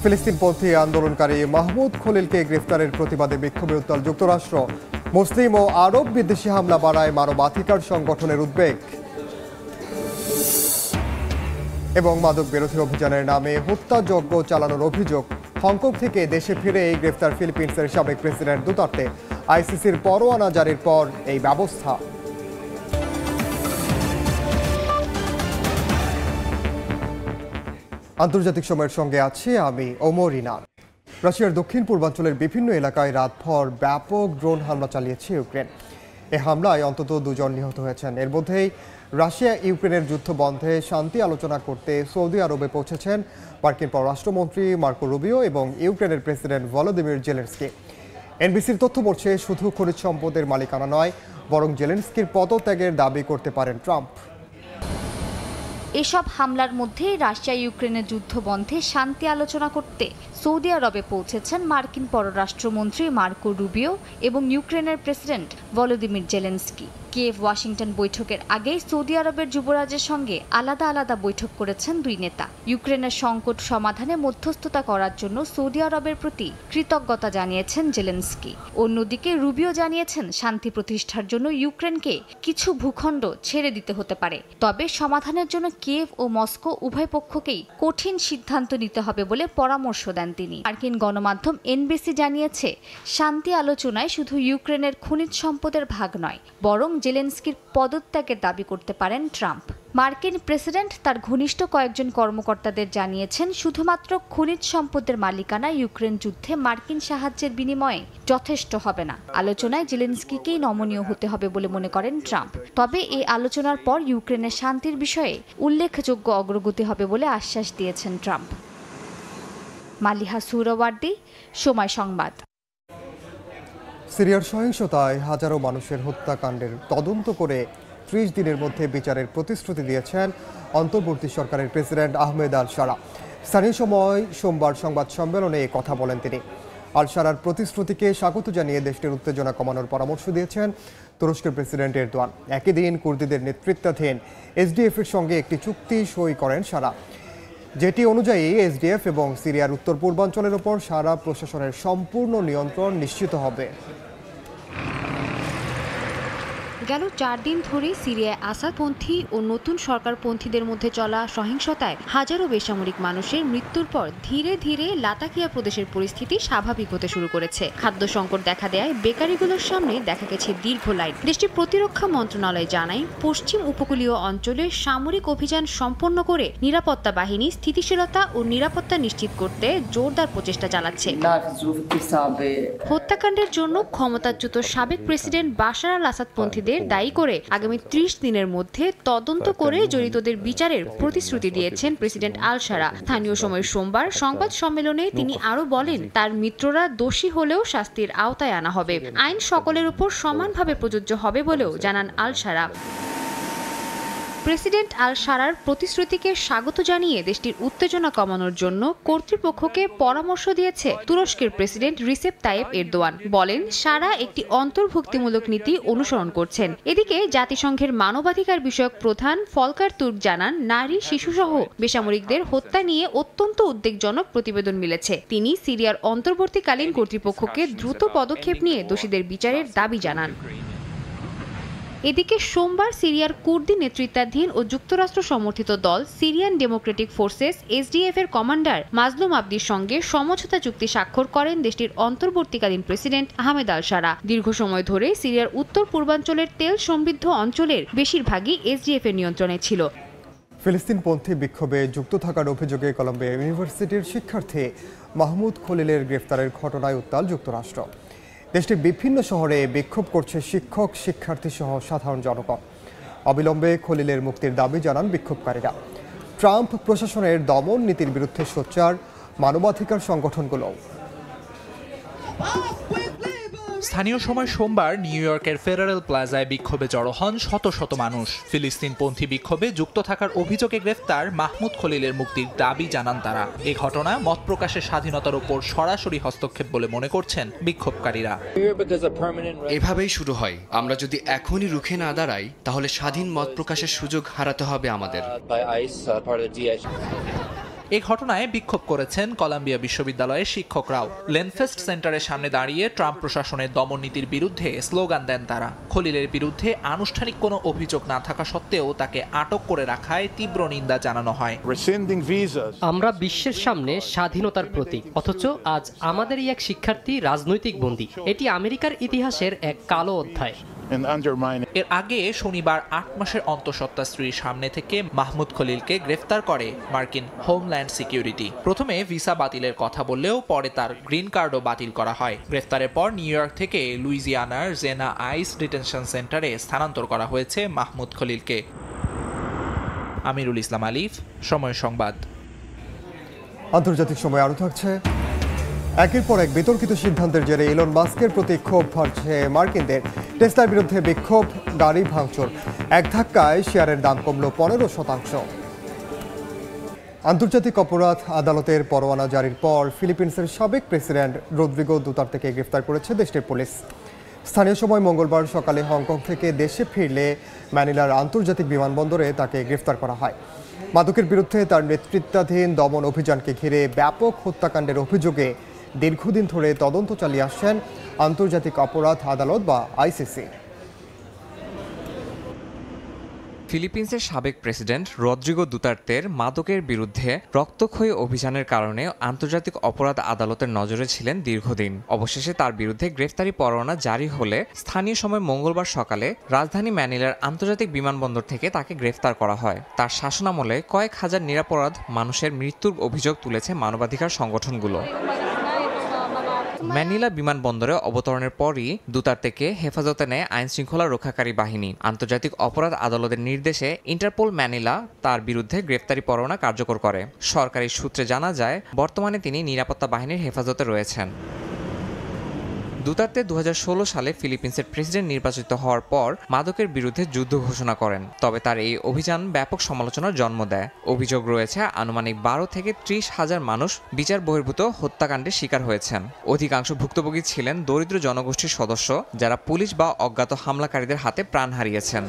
ফিলিস্তিনপন্থী আন্দোলনকারী মাহমুদ খলিলকে গ্রেফতারের প্রতিবাদে বিক্ষোভে উত্তাল যুক্তরাষ্ট্র। মুসলিম ও আরব বিদ্বেষী হামলা বাড়ায় মানবাধিকার সংগঠনের উদ্বেগ। এবং মাদক বিরোধী অভিযানের নামে হত্যাযজ্ঞ চালানোর অভিযোগ। হংকং থেকে দেশে ফিরে এই গ্রেফতার ফিলিপিন্সের সাবেক প্রেসিডেন্ট দুতার্তে। আইসিসির পরোয়ানা জারির পর এই ব্যবস্থা। আন্তর্জাতিক সময়ের সঙ্গে আছি আমি ওমর ইনান। রাশিয়ার দক্ষিণ পূর্বাঞ্চলের বিভিন্ন এলাকায় রাতভর ব্যাপক ড্রোন হামলা চালিয়েছে ইউক্রেন। এই হামলায় অন্তত 2 জন নিহত হয়েছেন। এর মধ্যেই রাশিয়া ইউক্রেনের যুদ্ধ বন্ধে শান্তি আলোচনা করতে সৌদি আরবে পৌঁছেছেন মার্কিন পররাষ্ট্রমন্ত্রী মার্কো রুবিও এবং ইউক্রেনের প্রেসিডেন্ট ভলোদিমির জেলেনস্কি। এনবিসির তথ্য বলছে, শুধু খনিজ সম্পদের মালিকানা নয়, বরং জেলেনস্কির পদত্যাগের দাবি করতে পারেন ট্রাম্প। এসব হামলার মধ্যে রাশিয়া ইউক্রেনের যুদ্ধ বন্ধে শান্তি আলোচনা করতে সৌদি আরবে পৌঁছেছেন মার্কিন পররাষ্ট্রমন্ত্রী মার্কো রুবিও এবং ইউক্রেনের president Volodymyr Zelensky. Kyiv Washington বৈঠকের আগেই সৌদি আরবের যুবরাজের সঙ্গে আলাদা আলাদা বৈঠক করেছেন দুই নেতা। ইউক্রেনের সংকট সমাধানে মধ্যস্থতা করার জন্য সৌদি আরবের প্রতি কৃতজ্ঞতা জানিয়েছেন জেলেনস্কি। অন্যদিকে রুবিও জানিয়েছেন, শান্তি প্রতিষ্ঠার জন্য ইউক্রেনকে কিছু ভূখণ্ড ছেড়ে দিতে হতে পারে, তবে সমাধানের জন্য কিয়েভ ও মস্কো উভয় পক্ষকেই কঠিন সিদ্ধান্ত নিতে হবে বলে পরামর্শ দেন তিনি। মার্কিন গণমাধ্যম এনবিসি জানিয়েছে, শান্তি আলোচনায় শুধু ইউক্রেনের খনিজ সম্পদের ভাগ নয়, বরং জেলেনস্কির পদত্যাগের দাবি করতে পারেন ট্রাম্প। মার্কিন প্রেসিডেন্ট তার ঘনিষ্ঠ কয়েকজন কর্মকর্তাদের জানিয়েছেন, শুধুমাত্র খনিজ সম্পদের মালিকানা ইউক্রেন যুদ্ধে মার্কিন সাহায্যের বিনিময়ে যথেষ্ট হবে না। আলোচনায় জেলেনস্কিকেই নমনীয় হতে হবে বলে মনে করেন ট্রাম্প। তবে এই আলোচনার পর ইউক্রেনের শান্তির বিষয়ে উল্লেখযোগ্য অগ্রগতি হবে বলে আশ্বাস দিয়েছেন ট্রাম্প। মালিহা সুহরাওয়ার্দী, সময় সংবাদ। সিরিয়ার সহিংসতায় হাজারো মানুষের হত্যাকাণ্ডের তদন্ত করে 30 দিনের মধ্যে বিচারের প্রতিশ্রুতি দিয়েছেন অন্তর্বর্তী সরকারের প্রেসিডেন্ট আহমেদ আল শারা। স্থানীয় সময় সোমবার সংবাদ সম্মেলনে এ কথা বলেন তিনি। আল শারার প্রতিশ্রুতিকে স্বাগত জানিয়ে দেশটির উত্তেজনা কমানোর পরামর্শ দিয়েছেন তুরস্কের প্রেসিডেন্ট এরদোয়ান। একই দিন কুর্দিদের নেতৃত্বাধীন এসডিএফের সঙ্গে একটি চুক্তি সই করেন শারা, যেটি অনুযায়ী এসডিএফ এবং সিরিয়ার উত্তর পূর্বাঞ্চলের ওপর শারা প্রশাসনের সম্পূর্ণ নিয়ন্ত্রণ নিশ্চিত হবে। গেল 4 দিন ধরে সিরিয়ায় আসাদপন্থী ও নতুন সরকারপন্থীদের মধ্যে চলা সহিংসতায় হাজারো বেসামরিক মানুষের মৃত্যুর পর ধীরে ধীরে লাতাকিয়া প্রদেশের পরিস্থিতি স্বাভাবিক হতে শুরু করেছে। খাদ্য সংকট দেখা দেয় বেকারিগুলোর সামনে দেখা গেছে দীর্ঘ লাইন। দেশটির প্রতিরক্ষা মন্ত্রণালয় জানায়, পশ্চিম উপকূলীয় অঞ্চলে সামরিক অভিযান সম্পন্ন করে নিরাপত্তা বাহিনী স্থিতিশীলতা ও নিরাপত্তা নিশ্চিত করতে জোরদার প্রচেষ্টা চালাচ্ছে। হত্যাকাণ্ডের জন্য ক্ষমতাচ্যুত সাবেক প্রেসিডেন্ট বাশার আল আসাদপন্থীদের দায়ী করে আগামী 30 দিনের মধ্যে তদন্ত করে জড়িতদের বিচারের প্রতিশ্রুতি দিয়েছেন প্রেসিডেন্ট আল শারা। স্থানীয় সময় সোমবার সংবাদ সম্মেলনে তিনি আরো বলেন, তার মিত্ররা দোষী হলেও শাস্তির আওতায় আনা হবে। আইন সকলের উপর সমানভাবে প্রযোজ্য হবে বলেও জানান আল শারা। প্রেসিডেন্ট আল শারার প্রতিশ্রুতিকে স্বাগত জানিয়ে দেশটির উত্তেজনা কমানোর জন্য কর্তৃপক্ষকে পরামর্শ দিয়েছে তুরস্কের প্রেসিডেন্ট রিসেপ তাইয়েপ এরদোয়ান। বলেন, শারা একটি অন্তর্ভুক্তিমূলক নীতি অনুসরণ করছেন। এদিকে জাতিসংঘের মানবাধিকার বিষয়ক প্রধান ফলকার তুর্ক জানান, নারী শিশুসহ বেসামরিকদের হত্যা নিয়ে অত্যন্ত উদ্বেগজনক প্রতিবেদন মিলেছে। তিনি সিরিয়ার অন্তর্বর্তীকালীন কর্তৃপক্ষকে দ্রুত পদক্ষেপ নিয়ে দোষীদের বিচারের দাবি জানান। এদিকে সোমবার সিরিয়ার কুর্দি নেতৃত্বাধীন ও যুক্তরাষ্ট্র সমর্থিত দল সিরিয়ান ডেমোক্রেটিক ফোর্সেস এসডিএফ এর কমান্ডার মাজলুম আবদির সঙ্গে সমঝোতা চুক্তি স্বাক্ষর করেন দেশটির অন্তর্বর্তীকালীন প্রেসিডেন্ট আহমেদ আল শারা। দীর্ঘ সময় ধরে সিরিয়ার উত্তর পূর্বাঞ্চলের তেল সমৃদ্ধ অঞ্চলের বেশিরভাগই এসডিএফ এর নিয়ন্ত্রণে ছিল। ফিলিস্তিনপন্থী বিক্ষোভে যুক্ত থাকার অভিযোগে কলম্বিয়া ইউনিভার্সিটির শিক্ষার্থী মাহমুদ খলিলের গ্রেফতারের ঘটনায় উত্তাল যুক্তরাষ্ট্র। দেশটির বিভিন্ন শহরে বিক্ষোভ করছে শিক্ষক, শিক্ষার্থী সহ সাধারণ জনগণ। অবিলম্বে খলিলের মুক্তির দাবি জানান বিক্ষোভকারীরা। ট্রাম্প প্রশাসনের দমন নীতির বিরুদ্ধে সোচ্চার মানবাধিকার সংগঠনগুলো। স্থানীয় সময় সোমবার নিউ ইয়র্কের ফেডারেল প্লাজায় বিক্ষোভে জড়ো হন শত শত মানুষ। ফিলিস্তিনপন্থী বিক্ষোভে যুক্ত থাকার অভিযোগে গ্রেফতার মাহমুদ খলিলের মুক্তির দাবি জানান তারা। এ ঘটনা মত প্রকাশের স্বাধীনতার উপর সরাসরি হস্তক্ষেপ বলে মনে করছেন বিক্ষোভকারীরা। এভাবেই শুরু হয়। আমরা যদি এখনই রুখে না দাঁড়াই তাহলে স্বাধীন মত প্রকাশের সুযোগ হারাতে হবে আমাদের। এই ঘটনায় বিক্ষোভ করেছেন কলাম্বিয়া বিশ্ববিদ্যালয়ের শিক্ষকরাও। লেনফেস্ট সেন্টারের সামনে দাঁড়িয়ে ট্রাম্প প্রশাসনের দমন নীতির বিরুদ্ধে স্লোগান দেন তারা। খলিলের বিরুদ্ধে আনুষ্ঠানিক কোনো অভিযোগ না থাকা সত্ত্বেও তাকে আটক করে রাখায় তীব্র নিন্দা জানানো হয়। আমরা বিশ্বের সামনে স্বাধীনতার প্রতীক, অথচ আজ আমাদের এই এক শিক্ষার্থী রাজনৈতিক বন্দী। এটি আমেরিকার ইতিহাসের এক কালো অধ্যায়। এর আগে শনিবার 8 মাসের অন্তঃসত্ত্বা স্ত্রীর সামনে থেকে মাহমুদ খলিলকে গ্রেফতার করে মার্কিন হোমল্যান্ড সিকিউরিটি। প্রথমে ভিসা বাতিলের কথা বললেও পরে তার গ্রিন কার্ডও বাতিল করা হয়। গ্রেফতারের পর নিউ ইয়র্ক থেকে লুইজিয়ানার জেনা আইস ডিটেনশন সেন্টারে স্থানান্তর করা হয়েছে মাহমুদ খলিলকে। আমিরুল ইসলাম আলিফ, সময় সংবাদ। আন্তর্জাতিক সময় আরও থাকছে। একের পর এক বিতর্কিত সিদ্ধান্তের জেরে ইলন মাস্কের প্রতি ক্ষোভ বাড়ছে মার্কিনদের। টেসলার বিরুদ্ধে বিক্ষোভ, গাড়ি ভাঙচুর, এক ধাক্কায় শেয়ারের দাম কমল 15%। আন্তর্জাতিক অপরাধ আদালতের পরোয়ানা জারির পর ফিলিপিন্সের সাবেক প্রেসিডেন্ট রদ্রিগো দুতার্তেকে গ্রেফতার করেছে দেশটির পুলিশ। স্থানীয় সময় মঙ্গলবার সকালে হংকং থেকে দেশে ফিরলে ম্যানিলার আন্তর্জাতিক বিমানবন্দরে তাকে গ্রেফতার করা হয়। মাদকের বিরুদ্ধে তার নেতৃত্বাধীন দমন অভিযানকে ঘিরে ব্যাপক হত্যাকাণ্ডের অভিযোগে দীর্ঘদিন ধরে তদন্ত চালিয়ে আসছেন আন্তর্জাতিক অপরাধ আদালত বা আইসিসি। ফিলিপিন্সের সাবেক প্রেসিডেন্ট রদ্রিগো দুতার্তের মাদকের বিরুদ্ধে রক্তক্ষয়ী অভিযানের কারণে আন্তর্জাতিক অপরাধ আদালতের নজরে ছিলেন দীর্ঘদিন। অবশেষে তার বিরুদ্ধে গ্রেফতারি পরোয়ানা জারি হলে স্থানীয় সময় মঙ্গলবার সকালে রাজধানী ম্যানিলার আন্তর্জাতিক বিমানবন্দর থেকে তাকে গ্রেফতার করা হয়। তার শাসনামলে কয়েক হাজার নিরপরাধ মানুষের মৃত্যুর অভিযোগ তুলেছে মানবাধিকার সংগঠনগুলো। ম্যানিলা বিমানবন্দরে অবতরণের পরই দুতার্তেকে হেফাজতে নেয় আইন শৃঙ্খলা রক্ষাকারী বাহিনী। আন্তর্জাতিক অপরাধ আদালতের নির্দেশে ইন্টারপোল ম্যানিলা তার বিরুদ্ধে গ্রেফতারি পরোয়ানা কার্যকর করে। সরকারি সূত্রে জানা যায়, বর্তমানে তিনি নিরাপত্তা বাহিনীর হেফাজতে রয়েছেন। দুতার্তে 2016 সালে ফিলিপিন্সের প্রেসিডেন্ট নির্বাচিত হওয়ার পর মাদকের বিরুদ্ধে যুদ্ধ ঘোষণা করেন। তবে তার এই অভিযান ব্যাপক সমালোচনার জন্ম দেয়। অভিযোগ রয়েছে আনুমানিক 12 থেকে 30 হাজার মানুষ বিচার বহির্ভূত হত্যাকাণ্ডের শিকার হয়েছেন। অধিকাংশ ভুক্তভোগী ছিলেন দরিদ্র জনগোষ্ঠীর সদস্য, যারা পুলিশ বা অজ্ঞাত হামলাকারীদের হাতে প্রাণ হারিয়েছেন।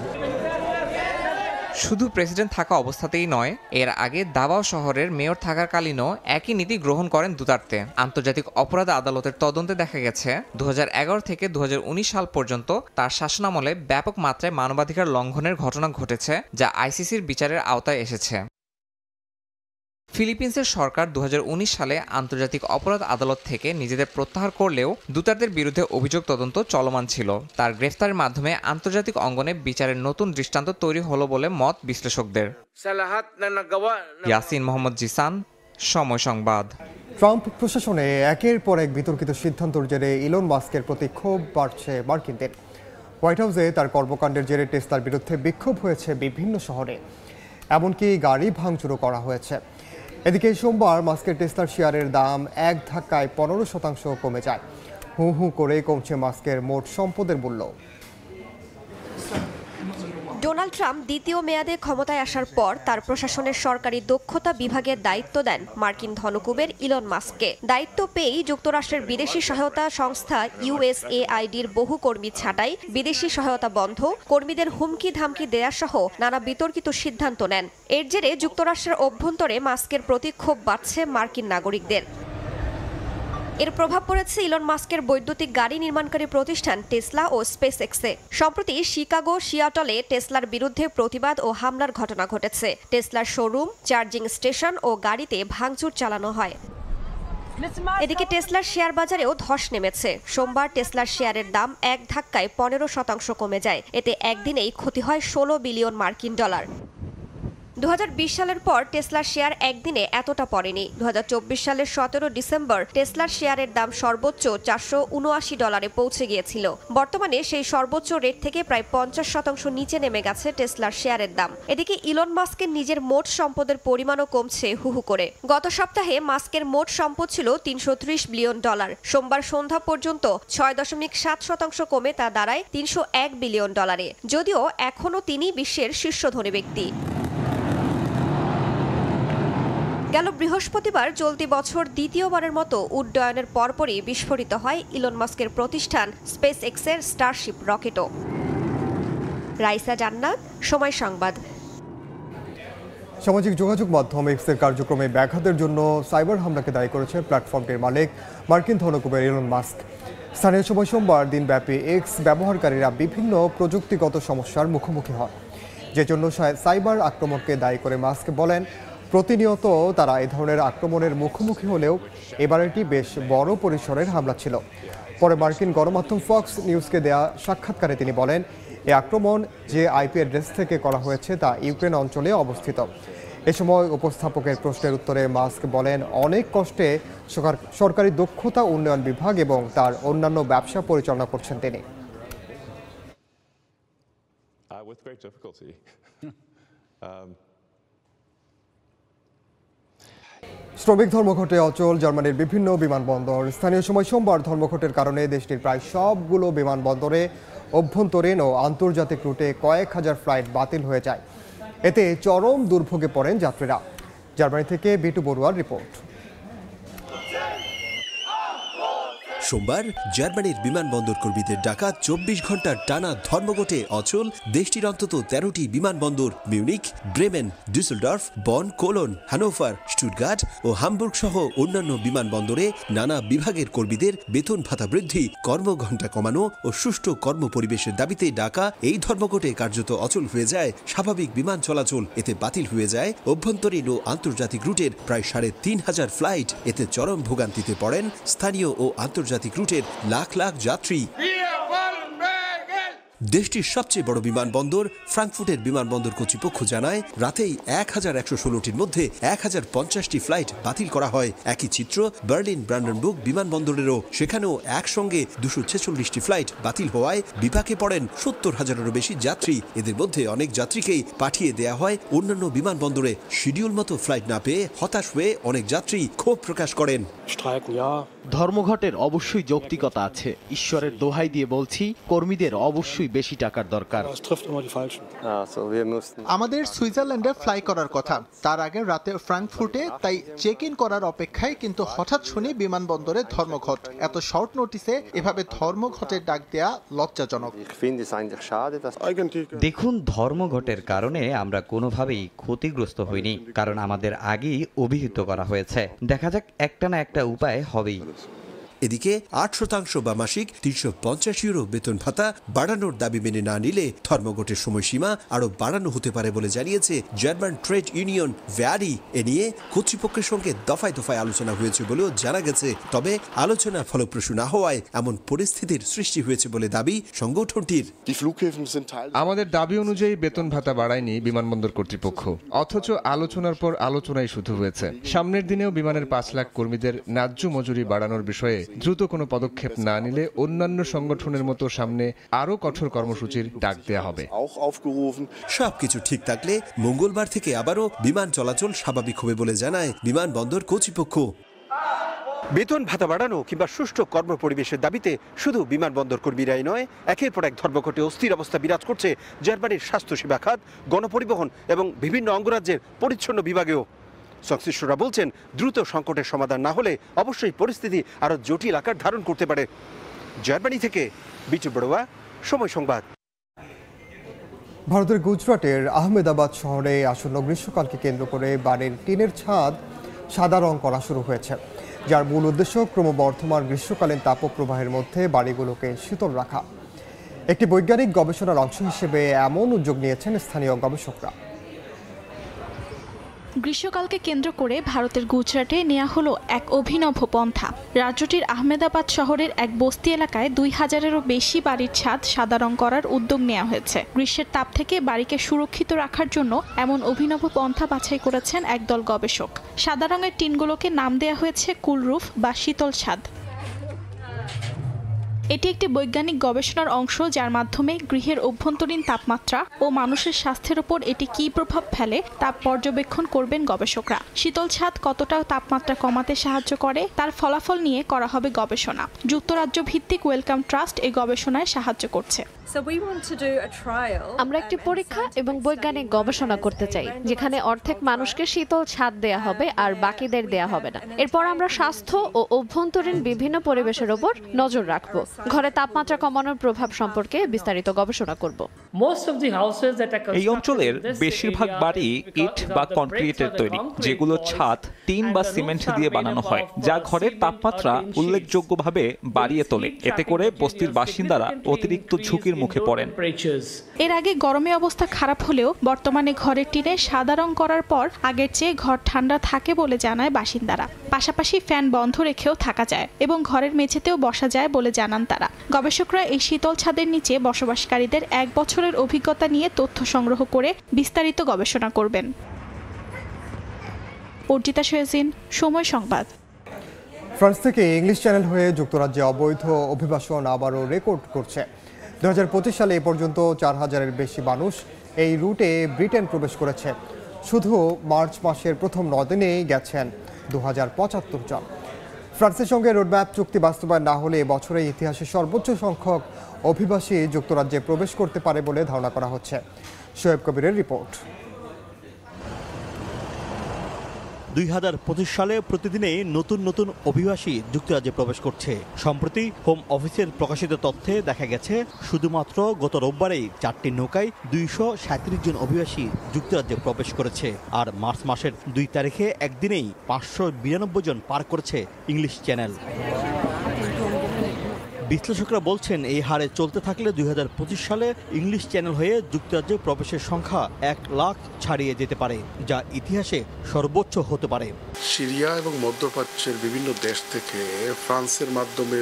শুধু প্রেসিডেন্ট থাকা অবস্থাতেই নয়, এর আগে দাবাও শহরের মেয়র থাকাকালীনও একই নীতি গ্রহণ করেন দুতার্তে। আন্তর্জাতিক অপরাধ আদালতের তদন্তে দেখা গেছে 2011 থেকে 2019 সাল পর্যন্ত তার শাসনামলে ব্যাপক মাত্রায় মানবাধিকার লঙ্ঘনের ঘটনা ঘটেছে, যা আইসিসির বিচারের আওতায় এসেছে। ফিলিপিন্সের সরকার 2019 সালে আন্তর্জাতিক অপরাধ আদালত থেকে নিজেদের প্রত্যাহার করলেও দুতার্তের বিরুদ্ধে অভিযোগ তদন্ত চলমান ছিল। তার গ্রেফতারের মাধ্যমে আন্তর্জাতিক অঙ্গনে বিচারের নতুন দৃষ্টান্ত তৈরি হলো বলে মত বিশ্লেষকদের। ইয়াসিন মোহাম্মদ জিসান, সময় সংবাদ। ট্রাম্প প্রশাসনে একের পর এক বিতর্কিত সিদ্ধান্তের জেরে ইলন মাস্কের প্রতি ক্ষোভ বাড়ছে মার্কিনদের। হোয়াইট হাউসে তার কর্মকাণ্ডের জেরে টেসলার বিরুদ্ধে বিক্ষোভ হয়েছে বিভিন্ন শহরে, এমনকি গাড়ি ভাঙচুরও করা হয়েছে। এদিকে সোমবার মাস্কের টেসলার শেয়ারের দাম এক ধাক্কায় 15% কমে যায়। হু হু করে কমছে মাস্কের মোট সম্পদের মূল্য। ডোনাল্ড ট্রাম্প দ্বিতীয় মেয়াদে ক্ষমতায় আসার পর তার প্রশাসনের সরকারি দক্ষতা বিভাগের দায়িত্ব দেন মার্কিন ধনকুবের ইলন মাস্ককে। দায়িত্ব পেয়েই যুক্তরাষ্ট্রের বিদেশি সহায়তা সংস্থা USAIDর বহু কর্মী ছাঁটাই, বিদেশি সহায়তা বন্ধ, কর্মীদের হুমকি ধামকি দেয়া সহ নানা বিতর্কিত সিদ্ধান্ত নেন। এর জেরে যুক্তরাষ্ট্রের অভ্যন্তরে মাস্কের প্রতি ক্ষোভ বাড়ছে মার্কিন নাগরিকদের। এর প্রভাব পড়েছে ইলন মাস্কের বৈদ্যুতিক গাড়ি নির্মাণকারী প্রতিষ্ঠান টেসলা ও স্পেস এক্সে। সম্প্রতি শিকাগো, সিয়াটলে টেসলার বিরুদ্ধে প্রতিবাদ ও হামলার ঘটনা ঘটেছে। টেসলার শোরুম, চার্জিং স্টেশন ও গাড়িতে ভাঙচুর চালানো হয়। এদিকে টেসলার শেয়ার বাজারেও ধস নেমেছে। সোমবার টেসলার শেয়ারের দাম এক ধাক্কায় 15% কমে যায়। এতে একদিনেই ক্ষতি হয় $16 বিলিয়ন। 2020 সালের পর টেসলার শেয়ার একদিনে এতটা পড়েনি। 2024 সালের 17 ডিসেম্বর টেসলার শেয়ারের দাম সর্বোচ্চ $479 পৌঁছে গিয়েছিল। বর্তমানে সেই সর্বোচ্চ রেট থেকে প্রায় 50% নিচে নেমে গেছে টেসলার শেয়ারের দাম। এদিকে ইলন মাস্কের নিজের মোট সম্পদের পরিমাণও কমছে হুহু করে। গত সপ্তাহে মাস্কের মোট সম্পদ ছিল $330 বিলিয়ন। সোমবার সন্ধ্যা পর্যন্ত 6.7% কমে তা দাঁড়ায় $301 বিলিয়ন। যদিও এখনও তিনি বিশ্বের শীর্ষ ধনী ব্যক্তি। গেল বৃহস্পতিবার চলতি বছর দ্বিতীয়বারের মতো উড্ডয়নের পরপরই বিস্ফোরিত হয় ইলন মাস্কের প্রতিষ্ঠান স্পেস এক্সের স্টারশিপ রকেটও। রাইসা জান্নাত, সময় সংবাদ। সামাজিক যোগাযোগ মাধ্যম এক্সের কার্যক্রমে ব্যাঘাতের জন্য সাইবার হামলাকে দায়ী করেছে প্ল্যাটফর্মটির মালিক মার্কিন ধনকুবের ইলন মাস্ক। স্থানীয় সময় সোমবার দিনব্যাপী এক্স ব্যবহারকারীরা বিভিন্ন প্রযুক্তিগত সমস্যার মুখোমুখি হন, যে জন্য সাইবার আক্রমণকে দায়ী করে মাস্ক বলেন, প্রতিনিয়ত তারা এ ধরনের আক্রমণের মুখোমুখি হলেও এবার এটি বেশ বড় পরিসরের হামলা ছিল। পরে মার্কিন গণমাধ্যম ফক্স নিউজকে দেয়া সাক্ষাৎকারে তিনি বলেন, এই আক্রমণ যে আইপি অ্যাড্রেস থেকে করা হয়েছে তা ইউক্রেন অঞ্চলে অবস্থিত। এ সময় উপস্থাপকের প্রশ্নের উত্তরে মাস্ক বলেন, অনেক কষ্টে সরকারি দক্ষতা উন্নয়ন বিভাগ এবং তার অন্যান্য ব্যবসা পরিচালনা করছেন তিনি। শ্রমিক ধর্মঘটে অচল জার্মানির বিভিন্ন বিমানবন্দর। স্থানীয় সময় সোমবার ধর্মঘটের কারণে দেশটির প্রায় সবগুলো বিমানবন্দরে অভ্যন্তরীণ ও আন্তর্জাতিক রুটে কয়েক হাজার ফ্লাইট বাতিল হয়ে যায়। এতে চরম দুর্ভোগে পড়েন যাত্রীরা। জার্মানি থেকে বিটু বড়ুয়ার রিপোর্ট। সোমবার জার্মানির বিমানবন্দর কর্মীদের ডাকা 24 ঘন্টার টানা ধর্মঘটে অচল দেশটির অন্তত 13টি বিমানবন্দর মিউনিখ, ব্রেমেন, ডুসেলডর্ফ, বন, কোলন, হানোভার, স্টুটগার্ট ও হামবুর্গ সহ অন্যান্য বিমানবন্দরে নানা বিভাগের কর্মীদের বেতন ভাতা বৃদ্ধি, কর্মঘণ্টা কমানো ও সুষ্ঠু কর্মপরিবেশের দাবিতে ডাকা এই ধর্মঘটে কার্যত অচল হয়ে যায় স্বাভাবিক বিমান চলাচল। এতে বাতিল হয়ে যায় অভ্যন্তরীণ ও আন্তর্জাতিক রুটের প্রায় 3,500 ফ্লাইট। এতে চরম ভোগান্তিতে পড়েন স্থানীয় ও আন্তর্জাতিক রুটের লাখ লাখ যাত্রী। দেশটির সবচেয়ে বড় বিমানবন্দর ফ্রাঙ্কফুর্টের বিমানবন্দর কর্তৃপক্ষ জানায়, রাতেই 1116টির মধ্যে 1050টি ফ্লাইট বাতিল করা হয়। একই চিত্র বার্লিন ব্রান্ডেনবুর্গ বিমানবন্দরেরও, সেখানেও একসঙ্গে 246টি ফ্লাইট বাতিল হওয়ায় বিপাকে পড়েন 70,000-এরও বেশি যাত্রী। এদের মধ্যে অনেক যাত্রীকেই পাঠিয়ে দেয়া হয় অন্যান্য বিমানবন্দরে। শিডিউল মতো ফ্লাইট না পেয়ে হতাশ হয়ে অনেক যাত্রী ক্ষোভ প্রকাশ করেন। ধর্মঘটের অবশ্যই যৌক্তিকতা আছে। ঈশ্বরের দোহাই দিয়ে বলছি, কর্মীদের অবশ্যই বেশি টাকার দরকার। আমাদের সুইজারল্যান্ডে ফ্লাই করার কথা, তার আগে রাতে ফ্রাঙ্কফুর্টে, তাই চেক ইন করার অপেক্ষায়, কিন্তু হঠাৎ শুনি বিমানবন্দরে ধর্মঘট। এত শর্ট নোটিসে এভাবে ধর্মঘটের ডাক দেয়া লজ্জাজনক। দেখুন, ধর্মঘটের কারণে আমরা কোনোভাবেই ক্ষতিগ্রস্ত হইনি, কারণ আমাদের আগেই অভিহিত করা হয়েছে। দেখা যাক, একটা না একটা উপায় হবেই। এদিকে 8% বা মাসিক 350 ইউরো বেতন ভাতা বাড়ানোর দাবি মেনে না নিলে ধর্মঘটের সময়সীমা আরও বাড়ানো হতে পারে বলে জানিয়েছে জার্মান ট্রেড ইউনিয়ন ভ্যারি। এ নিয়ে কর্তৃপক্ষের সঙ্গে দফায় দফায় আলোচনা হয়েছে বলেও জানা গেছে। তবে আলোচনা ফলপ্রসূ না হওয়ায় এমন পরিস্থিতির সৃষ্টি হয়েছে বলে দাবি সংগঠনটির। আমাদের দাবি অনুযায়ী বেতন ভাতা বাড়ায়নি বিমানবন্দর কর্তৃপক্ষ, অথচ আলোচনার পর আলোচনাই শুধু হয়েছে। সামনের দিনেও বিমানের 5 লাখ কর্মীদের ন্যায্য মজুরি বাড়ানোর বিষয়ে দ্রুত কোনো পদক্ষেপ না নিলে অন্যান্য সংগঠনের মতো সামনে আরও কঠোর কর্মসূচির ডাক দেয়া হবে। সবকিছু ঠিক থাকলে মঙ্গলবার থেকে আবারও বিমান চলাচল স্বাভাবিক হবে বলে জানায় বিমানবন্দর কর্তৃপক্ষ। বেতন ভাতা বাড়ানো কিংবা সুষ্ঠু কর্মপরিবেশের দাবিতে শুধু বিমানবন্দর কর্মীরাই নয়, একের পর এক ধর্মঘটে অস্থির অবস্থা বিরাজ করছে জার্মানির স্বাস্থ্যসেবা খাত, গণপরিবহন এবং বিভিন্ন অঙ্গরাজ্যের পরিচ্ছন্ন বিভাগেও। সংশ্লিষ্টরা বলছেন, দ্রুত সংকটের সমাধান না হলে অবশ্যই পরিস্থিতি আরও জটিল আকার ধারণ করতে পারে। জার্মানি থেকে বিটু বড়ুয়া, সময় সংবাদ। ভারতের গুজরাটের আহমেদাবাদ শহরে আসন্ন গ্রীষ্মকালকে কেন্দ্র করে বাড়ির টিনের ছাদ সাদা রং করা শুরু হয়েছে, যার মূল উদ্দেশ্য ক্রমবর্ধমান গ্রীষ্মকালীন তাপপ্রবাহের মধ্যে বাড়িগুলোকে শীতল রাখা। একটি বৈজ্ঞানিক গবেষণার অংশ হিসেবে এমন উদ্যোগ নিয়েছেন স্থানীয় গবেষকরা। গ্রীষ্মকালকে কেন্দ্র করে ভারতের গুজরাটে নেওয়া হলো এক অভিনব পন্থা। রাজ্যটির আহমেদাবাদ শহরের এক বস্তি এলাকায় 2000-এরও বেশি বাড়ির ছাদ সাদা রং করার উদ্যোগ নেওয়া হয়েছে। গ্রীষ্মের তাপ থেকে বাড়িকে সুরক্ষিত রাখার জন্য এমন অভিনব পন্থা বাছাই করেছেন একদল গবেষক। সাদা রঙের টিনগুলোকে নাম দেওয়া হয়েছে কুল রুফ বা শীতল ছাদ। এটি একটি বৈজ্ঞানিক গবেষণার অংশ, যার মাধ্যমে গৃহের অভ্যন্তরীণ তাপমাত্রা ও মানুষের স্বাস্থ্যের উপর এটি কী প্রভাব ফেলে তা পর্যবেক্ষণ করবেন গবেষকরা। শীতল ছাদ কতটা তাপমাত্রা কমাতে সাহায্য করে তার ফলাফল নিয়ে করা হবে গবেষণা। যুক্তরাজ্য ভিত্তিক ওয়েলকাম ট্রাস্ট এই গবেষণায় সাহায্য করছে। আমরা একটি পরীক্ষা এবং বৈজ্ঞানিক গবেষণা করতে চাই, যেখানে অর্ধেক মানুষকে শীতল ছাদ দেয়া হবে আর বাকিদের দেয়া হবে না। এরপর আমরা স্বাস্থ্য ও অভ্যন্তরীণ বিভিন্ন পরিবেশের উপর নজর রাখব। ঘরে তাপমাত্রা কমানোর প্রভাব সম্পর্কে বিস্তারিত গবেষণা করব। এই অঞ্চলের বেশিরভাগ বাড়ি ইট বা কনক্রিটের তৈরি, যেগুলো ছাদ টিন বা সিমেন্ট দিয়ে বানানো হয়, যা ঘরের তাপমাত্রা উল্লেখযোগ্যভাবে বাড়িয়ে তোলে। এতে করে বস্তির বাসিন্দারা অতিরিক্ত ঝুঁকির মুখে পড়েন। এর আগে গরমে অবস্থা খারাপ হলেও বর্তমানে ঘরের টিনে সাদা রং করার পর আগের চেয়ে ঘর ঠান্ডা থাকে বলে জানায় বাসিন্দারা। পাশাপাশি ফ্যান বন্ধ রেখেও থাকা যায় এবং ঘরের মেঝেতেও বসা যায় বলে জানান তারা। গবেষকরা এই শীতল ছাদের নিচে বসবাসকারীদের 1 বছরের অভিজ্ঞতা নিয়ে তথ্য সংগ্রহ করে বিস্তারিত গবেষণা করবেন। অর্জিতা শোয়েজিন, সময় সংবাদ। ফ্রান্স থেকে ইংলিশ চ্যানেল হয়ে যুক্তরাজ্যে অবৈধ অভিবাসন আবারও রেকর্ড করছে। 2025 সালে এ পর্যন্ত 4000-এর বেশি মানুষ এই রুটে ব্রিটেন প্রবেশ করেছে। শুধু মার্চ মাসের প্রথম 9 দিনেই গেছেন 2075 জন। ফ্রান্সের সঙ্গে রোডম্যাপ চুক্তি বাস্তবায়ন না হলে বছরে ইতিহাসে সর্বোচ্চ সংখ্যক অভিবাসী যুক্তরাজ্যে প্রবেশ করতে পারে বলে ধারণা করা হচ্ছে। শোয়েব কবিরের রিপোর্ট। 2025 সালে প্রতিদিনই নতুন নতুন অভিবাসী যুক্তরাজ্যে প্রবেশ করছে। সম্প্রতি হোম অফিসের প্রকাশিত তথ্যে দেখা গেছে শুধুমাত্র গত রোববারেই 4টি নৌকায় 237 জন অভিবাসী যুক্তরাজ্যে প্রবেশ করেছে। আর মার্চ মাসের 2 তারিখে একদিনেই 592 জন পার করেছে ইংলিশ চ্যানেল। বিশ্লেষকরা বলছেন এই হারে চলতে থাকলে 2025 সালে ইংলিশ চ্যানেল হয়ে যুক্তরাজ্যে প্রবেশের সংখ্যা 1 লাখ ছাড়িয়ে যেতে পারে, যা ইতিহাসে সর্বোচ্চ হতে পারে। সিরিয়া এবং মধ্যপ্রাচ্যের বিভিন্ন দেশ থেকে ফ্রান্সের মাধ্যমে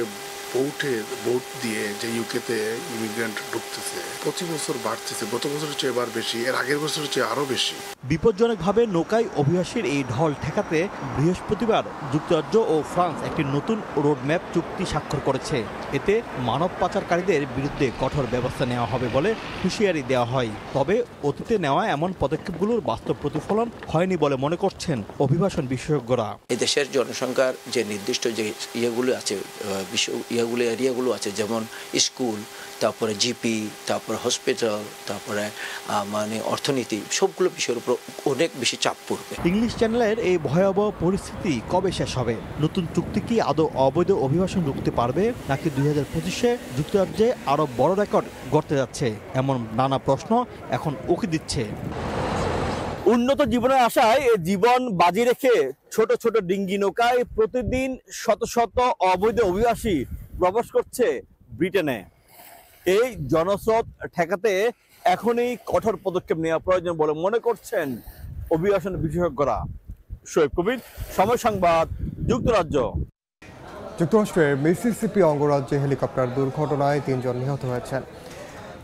ভোট দিয়ে যে ইউকেতে ইমিগ্রেন্ট ঢুকতেছে, প্রতি বছর বাড়তেছে। গত বছরের চেয়ে এবার বেশি, এর আগের বছরের চেয়ে আরও বেশি। বিপজ্জনকভাবে নৌকায় অভিবাসীর এই ঢল ঠেকাতে বৃহস্পতিবার যুক্তরাজ্য ও ফ্রান্স একটি নতুন রোডম্যাপ চুক্তি স্বাক্ষর করেছে। এতে মানব পাচারকারীদের বিরুদ্ধে কঠোর ব্যবস্থা নেওয়া হবে বলে হুঁশিয়ারি দেওয়া হয়। তবে অতীতে নেওয়া এমন পদক্ষেপগুলোর বাস্তব প্রতিফলন হয়নি বলে মনে করছেন অভিবাসন বিশেষজ্ঞরা। এই দেশের জনসংখ্যার যে নির্দিষ্ট যে ইয়েগুলো আছে, এরিয়াগুলো আছে, যেমন স্কুল, তারপরে জিপি, তারপরে হসপিটাল, তারপরে মানে অর্থনীতি, সবগুলো বিষয়ের উপর অনেক বেশি চাপ পড়বে। ইংলিশ চ্যানেলের এই ভয়াবহ পরিস্থিতি কবে শেষ হবে? নতুন চুক্তি কি আদৌ অবৈধ অভিবাসন রুখতে পারবে, নাকি 2025-এ যুক্তরাজ্যে আরও বড় রেকর্ড গড়তে যাচ্ছে? এমন নানা প্রশ্ন এখন উকি দিচ্ছে। উন্নত জীবনের আশায় জীবন বাজি রেখে ছোট ছোট ডিঙ্গি নৌকায় প্রতিদিন শত শত অবৈধ অভিবাসী প্রবেশ করছে ব্রিটেনে। এই জনস্রোত ঠেকাতে এখনই কঠোর পদক্ষেপ নেওয়া প্রয়োজন বলে মনে করছেন অভিবাসন বিশেষজ্ঞরা। শোয়েব কবির, সময় সংবাদ, যুক্তরাজ্য। যুক্তরাষ্ট্রের মিসিসিপি অঙ্গরাজ্যে হেলিকপ্টার দুর্ঘটনায় 3 জন নিহত হয়েছেন।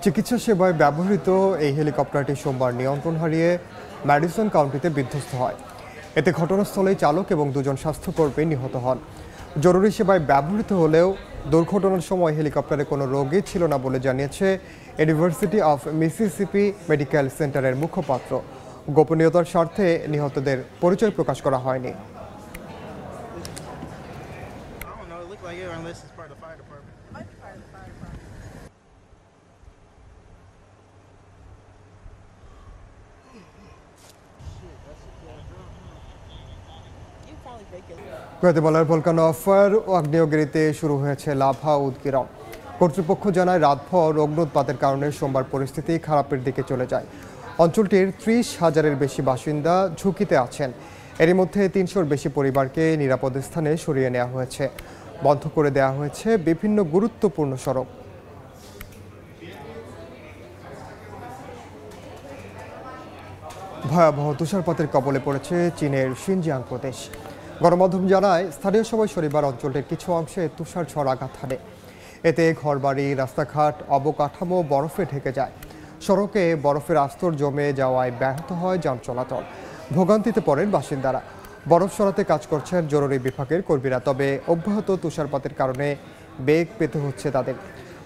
চিকিৎসা সেবায় ব্যবহৃত এই হেলিকপ্টারটি সোমবার নিয়ন্ত্রণ হারিয়ে ম্যাডিসন কাউন্টিতে বিধ্বস্ত হয়। এতে ঘটনাস্থলেই চালক এবং 2 জন স্বাস্থ্যকর্মী নিহত হন। জরুরি সেবায় ব্যবহৃত হলেও দুর্ঘটনার সময় হেলিকপ্টারে কোনো রোগী ছিল না বলে জানিয়েছে ইউনিভার্সিটি অফ মিসিসিপি মেডিকেল সেন্টারের মুখপাত্র। গোপনীয়তার স্বার্থে নিহতদের পরিচয় প্রকাশ করা হয়নি। গুয়াতেমালার ভলকানো ফায়ার আগ্নেয়গিরিতে শুরু হয়েছে লাভা উদগীরণ। কর্তৃপক্ষ জানায় রাতভর অগ্ন্যুৎপাতের কারণে সোমবার পরিস্থিতি খারাপের দিকে চলে যায়। অঞ্চলটির 30,000-এর বেশি বাসিন্দা ঝুঁকিতে আছেন। এরই মধ্যে 300-র বেশি পরিবারকে নিরাপদ স্থানে সরিয়ে নেওয়া হয়েছে। বন্ধ করে দেওয়া হয়েছে বিভিন্ন গুরুত্বপূর্ণ সড়ক। ভয়াবহ তুষারপাতের কবলে পড়েছে চীনের শিনজিয়াং প্রদেশ। গণমাধ্যম জানায়, স্থানীয় সময় শনিবার অঞ্চলটির কিছু অংশে তুষার ঝড় আঘাত হানে। এতে ঘরবাড়ি, রাস্তাঘাট, অবকাঠামো বরফে ঢেকে যায়। সড়কে বরফের আস্তর জমে যাওয়ায় ব্যাহত হয় যান চলাচল। ভোগান্তিতে পড়েন বাসিন্দারা। বরফ সরাতে কাজ করছেন জরুরি বিভাগের কর্মীরা। তবে অব্যাহত তুষারপাতের কারণে বেগ পেতে হচ্ছে তাদের।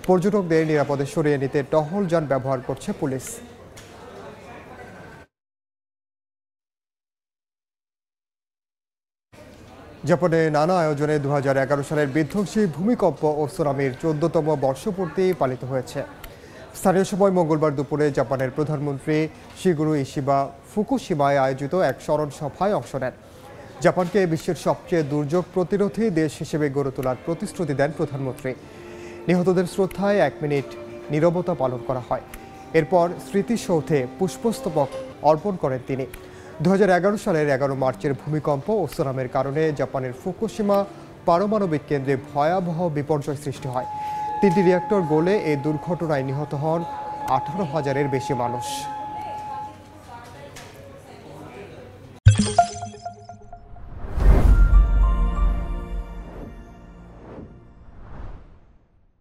পর্যটকদের নিরাপদে সরিয়ে নিতে টহল যান ব্যবহার করছে পুলিশ। জাপানে নানা আয়োজনে 2011 সালের বিধ্বংসী ভূমিকম্প ও সুনামির 14তম বর্ষপূর্তি পালিত হয়েছে। স্থানীয় সময় মঙ্গলবার দুপুরে জাপানের প্রধানমন্ত্রী শিগুরু ইশিবা ফুকুশিমায় আয়োজিত এক স্মরণ সভায় অংশ নেন। জাপানকে বিশ্বের সবচেয়ে দুর্যোগ প্রতিরোধী দেশ হিসেবে গড়ে তোলার প্রতিশ্রুতি দেন প্রধানমন্ত্রী। নিহতদের শ্রদ্ধায় 1 মিনিট নীরবতা পালন করা হয়। এরপর স্মৃতিসৌধে পুষ্পস্তবক অর্পণ করেন তিনি। 2011 সালের 11 মার্চের ভূমিকম্প ও সুনামির কারণে জাপানের ফুকুশিমা পারমাণবিক কেন্দ্রে ভয়াবহ বিপর্যয় সৃষ্টি হয়। 3টি রিঅ্যাক্টর গলে এই দুর্ঘটনায় নিহত হন 18,000-এর বেশি মানুষ।